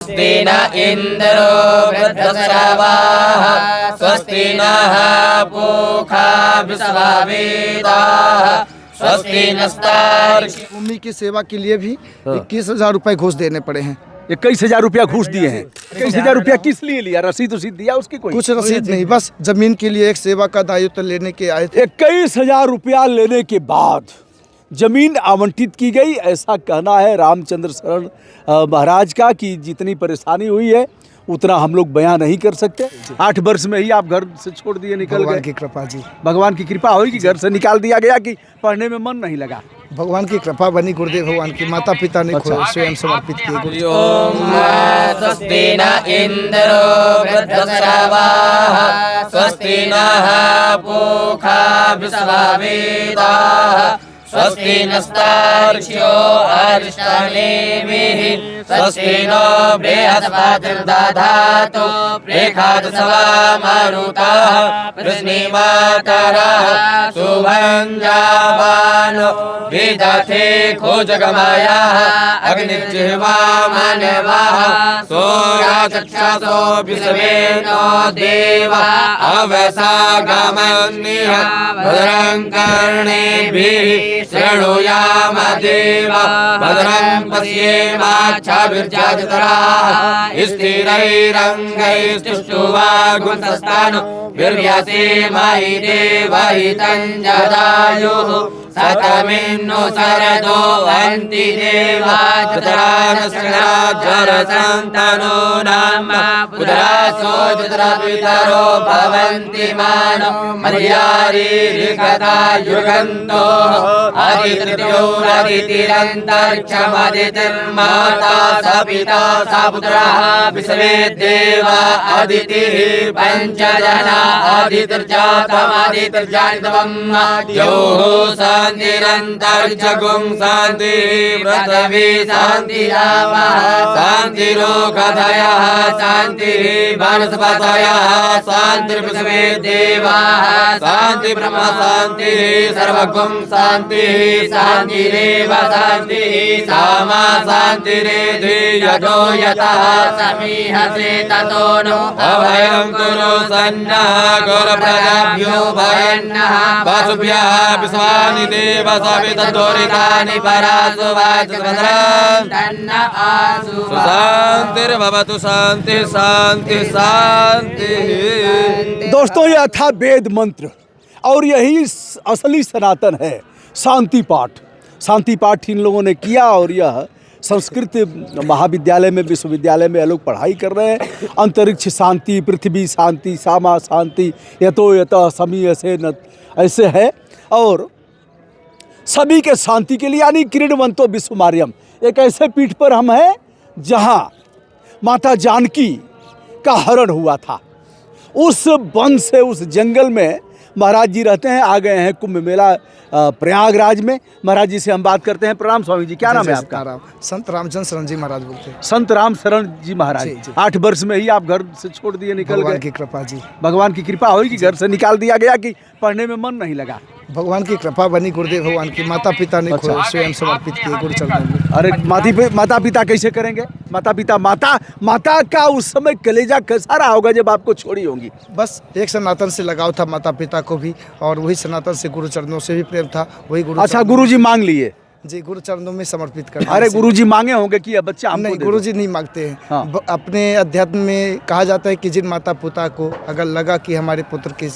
स्वस्ति न इंद्रो वृद्धश्रवाः स्वस्ति नः पूषा विश्ववेदाः स्वस्ति नस्तार्क्ष्यो। भूमि की सेवा के लिए भी 21,000 रुपए घूस देने पड़े हैं। 21,000 रुपया घूस दिए हैं। 21,000 रुपया किस लिए लिया? रसीद उसीद दिया उसकी कोई? कुछ रसीद नहीं, बस जमीन के लिए एक सेवा का दायित्व लेने के आए थे। 21,000 रुपया लेने के बाद जमीन आवंटित की गई, ऐसा कहना है रामचंद्र शरण महाराज का कि जितनी परेशानी हुई है उतना हम लोग बयां नहीं कर सकते। 8 वर्ष में ही आप घर से छोड़ दिए, निकल गए। भगवान की कृपा जी, भगवान की कृपा हुई कि घर से निकाल दिया गया कि पढ़ने में मन नहीं लगा? भगवान की कृपा बनी, गुरुदेव भगवान की माता पिता ने खुद स्वयं समर्पित किए। ओम स्वस्ति न इंद्रो वृद्धश्रवाः स्वस्ति नः पूषा विश्ववेदाः स्वस्ति नस्तार्क्ष्यो अरिष्टनेमिः स्वस्ति नो बृहस्पतिर्दधातु प्रेखादसवा मरुतः वृष्णिमातरः सुभञ्जावानो विदथे खोजगमयः अग्निर्जिह्वा मनवः सूर्यचक्षसो विश्वेनो देवा अवसागमन्यः भद्रं कर्णेभिः शृणुयाम देवा भद्रं पश्येमाच्छाभिर्जाजतराः स्थिरैरङ्गैस्तुष्टुवागुंसस्तानो वीर्यसेमहि देवहितं जदायुः सतमिन्नु सरदो अन्ति देवा जतरानस्कराजरसन्तनो नाम पुत्रासो जतरापितरो भवन्ति मानो मर्यारीरिकता युगन्तो आदित्यौरदितिरन्तरिक्षमदितिर्माता स पिता स पुत्रः विश्वे देवा अदितिः पञ्चजना आदितिर्जातमदितिर्जातमं द्योः शान्तिरन्तरिक्षगुं शान्तिः पृथिवी शान्तिरापः शान्तिरोगधयः शान्तिः वनस्पतयः शान्तिर्विश्वे देवाः शान्ति ब्रह्म शान्तिः सर्वगुं शान्तिः शान्तिरेव शान्तिः सामा शान्तिरेधि यतो यतः समीहसे ततो नो अभयं कुरु सन्नः गुरुप्रजाभ्यो भयन्नः वासुभ्यः विश्वानि देव सवितद्दोरितानि परासु वाचभद्रं तन्न आसु शान्तिर्भवतु शान्तिः शान्तिः शान्तिः। दोस्तों, यह था वेद मंत्र और यही असली सनातन है शांति पाठ। शांति पाठ इन लोगों ने किया और यह संस्कृत महाविद्यालय में, विश्वविद्यालय में लोग पढ़ाई कर रहे हैं। अंतरिक्ष शांति, पृथ्वी शांति, सामा शांति, यतो यतः समीयसे न, ऐसे है। और सभी के शांति के लिए, यानी क्रीडवंतो विश्वमार्यम, एक ऐसे पीठ पर हम हैं जहाँ माता जानकी का हरण हुआ था। उस वन से, उस जंगल में महाराज जी रहते हैं। आ गए हैं कुंभ मेला प्रयागराज में। महाराज जी से हम बात करते हैं। प्रणाम स्वामी जी, क्या नाम है आपका? संत रामचंद्र शरण जी महाराज बोलते हैं। संत राम शरण जी महाराज। 8 वर्ष में ही आप घर से छोड़ दिए, निकल गए। भगवान की कृपा जी, भगवान की कृपा हुई कि घर से निकाल दिया गया कि पढ़ने में मन नहीं लगा? भगवान की कृपा बनी, गुरुदेव भगवान की माता पिता ने खुद स्वयं समर्पित किए गुरु चरणों में। अरे माता पिता कैसे करेंगे? माता का उस समय कलेजा कैसा रहा होगा जब आपको छोड़ी होंगी? बस एक सनातन से लगाव था माता पिता को भी, और वही सनातन से गुरु चरणों से भी प्रेम था। वही गुरु। अच्छा, गुरुजी मांग लिए? जी, गुरु चरणों में समर्पित कर। अरे गुरुजी मांगे होंगे कि अब बच्चा हमको नहीं, दे दो। गुरुजी नहीं मांगते हैं। हाँ। अपने अध्यात्म में कहा जाता है कि जिन माता पिता को अगर लगा कि हमारे पुत्र की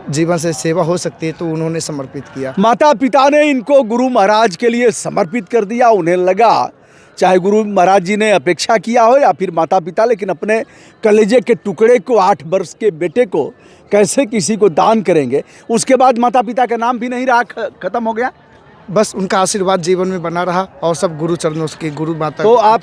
जीवन से सेवा हो सकती है तो उन्होंने समर्पित किया। माता पिता ने इनको गुरु महाराज के लिए समर्पित कर दिया। उन्हें लगा, चाहे गुरु महाराज जी ने अपेक्षा किया हो या फिर माता पिता, लेकिन अपने कलेजे के टुकड़े को, 8 वर्ष के बेटे को कैसे किसी को दान करेंगे। उसके बाद माता पिता का नाम भी नहीं रहा, खत्म हो गया। बस उनका आशीर्वाद जीवन में बना रहा और सब गुरु चरणों के गुरु माता। तो आप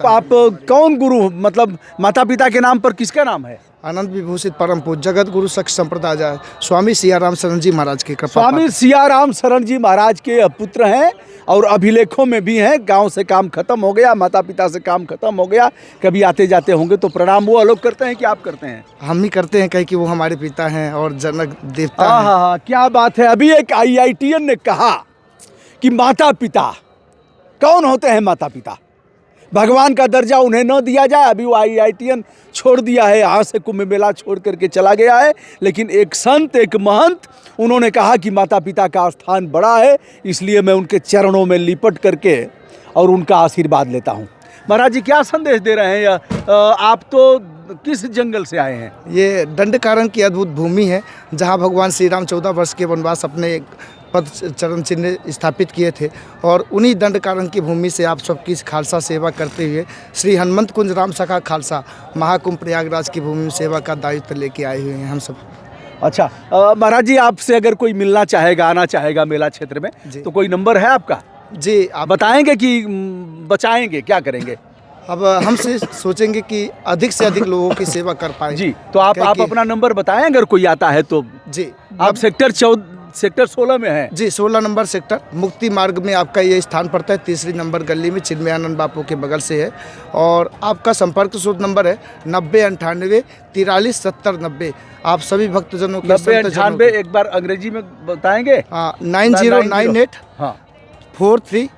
कौन गुरु, मतलब माता पिता के नाम पर किसका नाम है? आनंद विभूषित परम पूज्य जगत गुरु सख संप्रदाय स्वामी सियाराम शरण जी महाराज की कृपा। स्वामी सियाराम शरण जी महाराज के पुत्र हैं और अभिलेखों में भी हैं। गांव से काम खत्म हो गया, माता पिता से काम खत्म हो गया। कभी आते जाते होंगे तो प्रणाम वो लोग करते हैं कि आप करते हैं? हम ही करते हैं, कहीं कि वो हमारे पिता हैं और जनक देवता हैं। हाँ, क्या बात है। अभी एक IITN ने कहा कि माता पिता कौन होते हैं? माता पिता भगवान का दर्जा उन्हें न दिया जाए। अभी वो IITN छोड़ दिया है, यहाँ से कुंभ मेला छोड़ करके चला गया है, लेकिन एक संत, एक महंत, उन्होंने कहा कि माता पिता का स्थान बड़ा है, इसलिए मैं उनके चरणों में लिपट करके और उनका आशीर्वाद लेता हूँ। महाराज जी क्या संदेश दे रहे हैं? आप तो किस जंगल से आए हैं? ये दंडकारण्य की अद्भुत भूमि है, जहाँ भगवान श्री राम 14 वर्ष के वनवास अपने पद चरण चिन्ह स्थापित किए थे, और उन्हीं दंडकारण्य की भूमि से आप सबकी खालसा सेवा करते हुए श्री हनुमंत कुंज राम सखा खालसा महाकुंभ प्रयागराज की भूमि में सेवा का दायित्व लेके आए हुए हैं हम सब। अच्छा महाराज जी, आपसे अगर कोई मिलना चाहेगा, आना चाहेगा मेला क्षेत्र में, तो कोई नंबर है आपका? जी, आप बताएंगे कि बचाएंगे, क्या करेंगे? अब हमसे सोचेंगे कि अधिक से अधिक लोगों की सेवा कर पाए। जी, तो आप अपना नंबर बताएं अगर कोई आता है तो। जी, आप सेक्टर 16 में हैं? जी, 16 नंबर सेक्टर मुक्ति मार्ग में आपका ये स्थान पड़ता है, 3री नंबर गली में, चिन्मयानंद बापू के बगल से है। और आपका संपर्क सूत्र नंबर है 9098 43 70 90। आप सभी भक्तजनों के 9098 एक बार अंग्रेजी में बताएंगे? हाँ, 9098 हाँ 43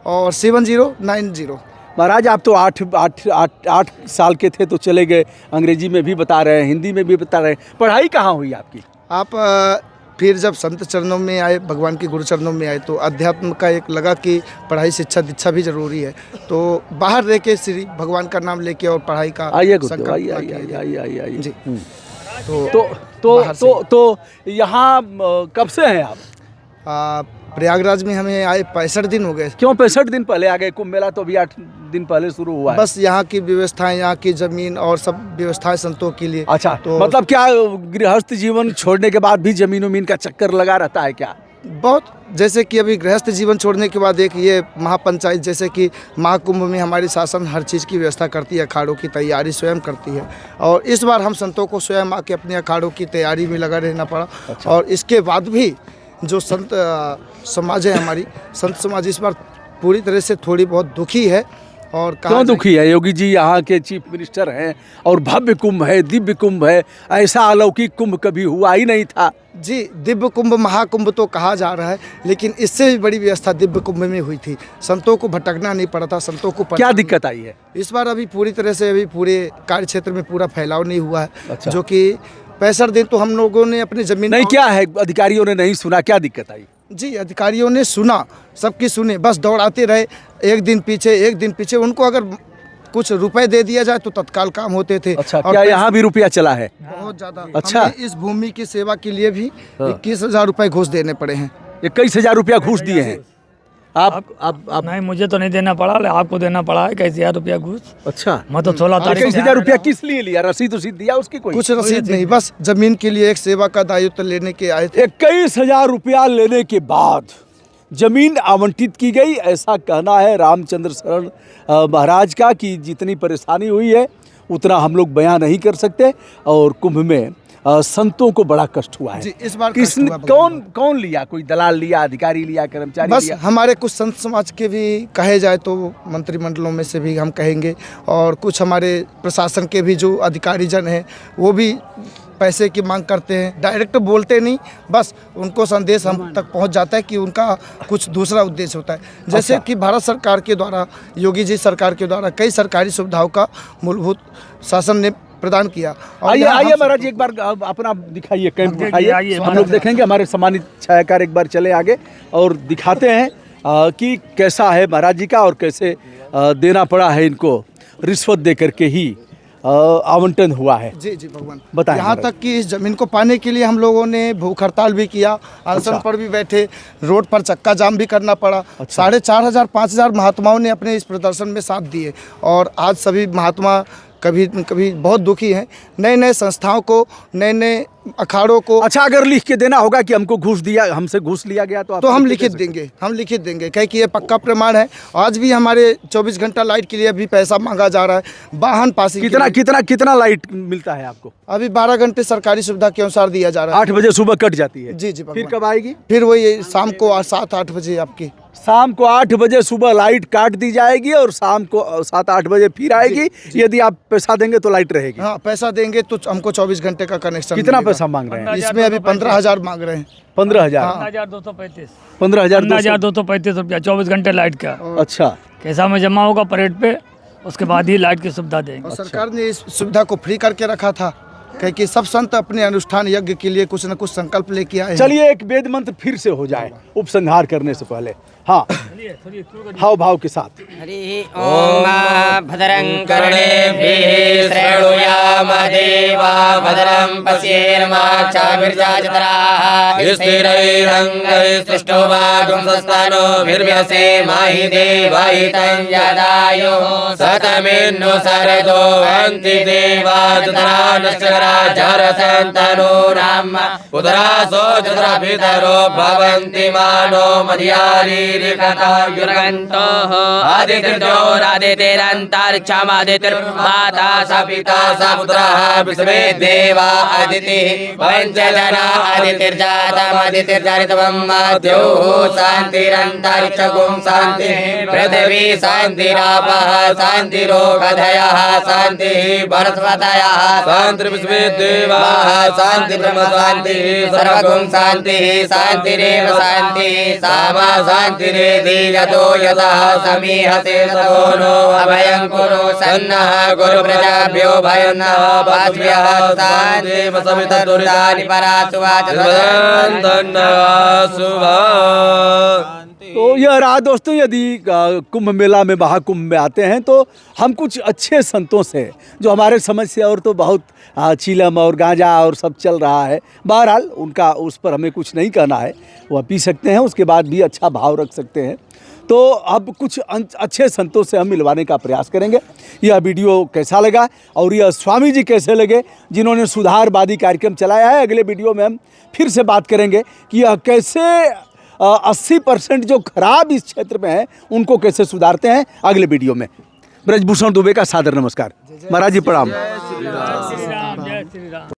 और 7090। महाराज आप तो आठ साल के थे तो चले गए, अंग्रेजी में भी बता रहे हैं, हिंदी में भी बता रहे हैं। पढ़ाई कहाँ हुई आपकी? आप फिर जब संत चरणों में आए, भगवान के गुरु चरणों में आए, तो अध्यात्म का एक लगा कि पढ़ाई शिक्षा दीक्षा भी जरूरी है, तो बाहर रह के श्री भगवान का नाम लेके और पढ़ाई का आइए जी। तो यहाँ कब से हैं आप? प्रयागराज में हमें आए 65 दिन हो गए। क्यों 65 दिन पहले आ गए? कुंभ मेला तो अभी 8 दिन पहले शुरू हुआ है। बस यहाँ की व्यवस्थाएं, यहाँ की जमीन और सब व्यवस्थाएं संतों के लिए। अच्छा, तो मतलब क्या गृहस्थ जीवन छोड़ने के बाद भी जमीन उमीन का चक्कर लगा रहता है क्या? बहुत, जैसे कि अभी गृहस्थ जीवन छोड़ने के बाद एक ये महापंचायत, जैसे कि महाकुंभ में हमारी शासन हर चीज़ की व्यवस्था करती है, अखाड़ों की तैयारी स्वयं करती है, और इस बार हम संतों को स्वयं आके अपने अखाड़ों की तैयारी में लगा रहना पड़ा। अच्छा। और इसके बाद भी जो संत समाज है, हमारी संत समाज इस बार पूरी तरह से थोड़ी बहुत दुखी है। और क्यों दुखी है? योगी जी यहाँ के चीफ मिनिस्टर हैं और भव्य कुंभ है, दिव्य कुंभ है, ऐसा अलौकिक कुंभ कभी हुआ ही नहीं था। जी, दिव्य कुंभ महाकुंभ तो कहा जा रहा है, लेकिन इससे भी बड़ी व्यवस्था दिव्य कुंभ में हुई थी। संतों को भटकना नहीं पड़ा था, संतों को क्या दिक्कत आई है इस बार? अभी पूरी तरह से अभी पूरे कार्य क्षेत्र में पूरा फैलाव नहीं हुआ है। अच्छा। जो कि 65 दिन तो हम लोगों ने अपनी जमीन नहीं, क्या है अधिकारियों ने नहीं सुना? क्या दिक्कत आई? जी, अधिकारियों ने सुना, सबकी सुने, बस दौड़ाते रहे, एक दिन पीछे। उनको अगर कुछ रुपए दे दिया जाए तो तत्काल काम होते थे। अच्छा, क्या यहाँ भी रुपया चला है? बहुत ज्यादा। अच्छा, इस भूमि की सेवा के लिए भी 21,000 रुपए घूस देने पड़े हैं। 21,000 रुपया घूस दिए हैं आप? नहीं, मुझे तो नहीं देना पड़ा, आपको देना पड़ा है 21,000 रुपया घूस। अच्छा, मैं तो 16 तारीख 21,000 रुपया किस लिए लिया? रसीद दिया उसकी कोई? कुछ रसीद नहीं, बस जमीन के लिए एक सेवा का दायित्व लेने के आए थे। 21,000 रुपया लेने के बाद जमीन आवंटित की गई, ऐसा कहना है रामचंद्र शरण महाराज का कि जितनी परेशानी हुई है उतना हम लोग बयां नहीं कर सकते। और कुंभ में संतों को बड़ा कष्ट हुआ है। जी, इस बार कौन लिया? कोई दलाल लिया, अधिकारी लिया, कर्मचारी बस लिया? हमारे कुछ संत समाज के भी कहे जाए तो मंत्रिमंडलों में से भी हम कहेंगे, और कुछ हमारे प्रशासन के भी जो अधिकारी जन हैं वो भी पैसे की मांग करते हैं। डायरेक्ट बोलते नहीं, बस उनको संदेश हम तक पहुंच जाता है कि उनका कुछ दूसरा उद्देश्य होता है। जैसे अच्छा। कि भारत सरकार के द्वारा, योगी जी सरकार के द्वारा कई सरकारी सुविधाओं का मूलभूत शासन ने प्रदान किया। आइए महाराज जी, एक बार अपना दिखाइए, कैंप दिखाइए, हम लोग देखेंगे। हमारे सम्मानित छायाकार एक बार चले आगे और दिखाते हैं कि कैसा है महाराज जी का, और कैसे देना पड़ा है इनको, रिश्वत दे करके ही आवंटन हुआ है। जी भगवान बताएं। यहाँ तक कि इस जमीन को पाने के लिए हम लोगों ने भूख हड़ताल भी किया, अनशन पर भी बैठे, रोड पर चक्का जाम भी करना पड़ा। 4,500 5,000 महात्माओं ने अपने इस प्रदर्शन में साथ दिए, और आज सभी महात्मा कभी बहुत दुखी हैं। नए संस्थाओं को, नए अखाड़ों को। अच्छा, अगर लिख के देना होगा कि हमको हमसे घूस लिया गया तो हम लिखित देंगे, कहे कि ये पक्का प्रमाण है। आज भी हमारे 24 घंटा लाइट के लिए अभी पैसा मांगा जा रहा है। वाहन पासी कितना लाइट मिलता है आपको? अभी 12 घंटे सरकारी सुविधा के अनुसार दिया जा रहा है। 8 बजे सुबह कट जाती है। जी फिर कब आएगी? फिर वही शाम को 7-8 बजे आपकी। शाम को 8 बजे सुबह लाइट काट दी जाएगी और शाम को 7-8 बजे फिर आएगी। यदि आप पैसा देंगे तो लाइट रहेगी। हाँ, पैसा देंगे तो हमको 24 घंटे का कनेक्शन। कितना पैसा मांग रहे हैं? इसमें अभी 15,000 मांग रहे हैं। 15,000? 15,235 रुपया 24 घंटे लाइट का। अच्छा, कैसा में जमा होगा परेड पे? उसके बाद ही लाइट की सुविधा देंगे। और सरकार ने इस सुविधा को फ्री करके रखा था, कह कि सब संत अपने अनुष्ठान यज्ञ के लिए कुछ न कुछ संकल्प लेके आए हैं। चलिए एक वेद मंत्र फिर से हो जाए उपसंहार करने से पहले। हाँ, हाव भाव के साथ। हरि ओम भद्रं कर्णेभिः श्रेणुयाम देवा भद्रं पश्येर्माक्षाभिर्यजत्राः स्थिरैरङ्गैस्तुष्टुवागुंसस्तनोभिर्व्यसेमाहि देवहितं यदायुः शतमिन्नु शरदो हन्ति देवा दुतरानश्चरा जरसन्तनूनां पुत्रासो जत्राभितरो भवन्ति मानो मध्यारी आदितिरंतरिक्षमादितिर्माता स पिता स पुत्रः विश्वे देवा अदितिः पंचजना आदितिर्जातमदितिर्जनितवं मध्योः शान्तिरन्तरिक्षगुं शान्तिः पृथिवी शान्तिरापः शान्तिरोगधयः शान्तिः वनस्पतयः शान्तिर्विश्वे देवाः शान्ति ब्रह्म शान्तिः सर्वगुं शान्तिः शान्तिरेव शान्तिः सामा शान्तिरेधि यतो यतः समीहते ततो नो अभयं कुरु सन्नः गुरु प्रजाभ्यो भयं नः पास्भ्यः शान्तिं समितदुरितानि परासुवाच तो यह रहा दोस्तों, यदि कुंभ मेला में महाकुंभ में आते हैं तो हम कुछ अच्छे संतों से, जो हमारे समझ से और तो बहुत चीलम और गांजा और सब चल रहा है, बहरहाल उनका उस पर हमें कुछ नहीं कहना है, वह पी सकते हैं, उसके बाद भी अच्छा भाव रख सकते हैं। तो अब कुछ अच्छे संतों से हम मिलवाने का प्रयास करेंगे। यह वीडियो कैसा लगा और यह स्वामी जी कैसे लगे जिन्होंने सुधारवादी कार्यक्रम चलाया है, अगले वीडियो में हम फिर से बात करेंगे कि यह कैसे 80% जो खराब इस क्षेत्र में है उनको कैसे सुधारते हैं। अगले वीडियो में ब्रजभूषण दुबे का सादर नमस्कार। महाराज जी प्रणाम। जय श्री राम, जय श्री राम।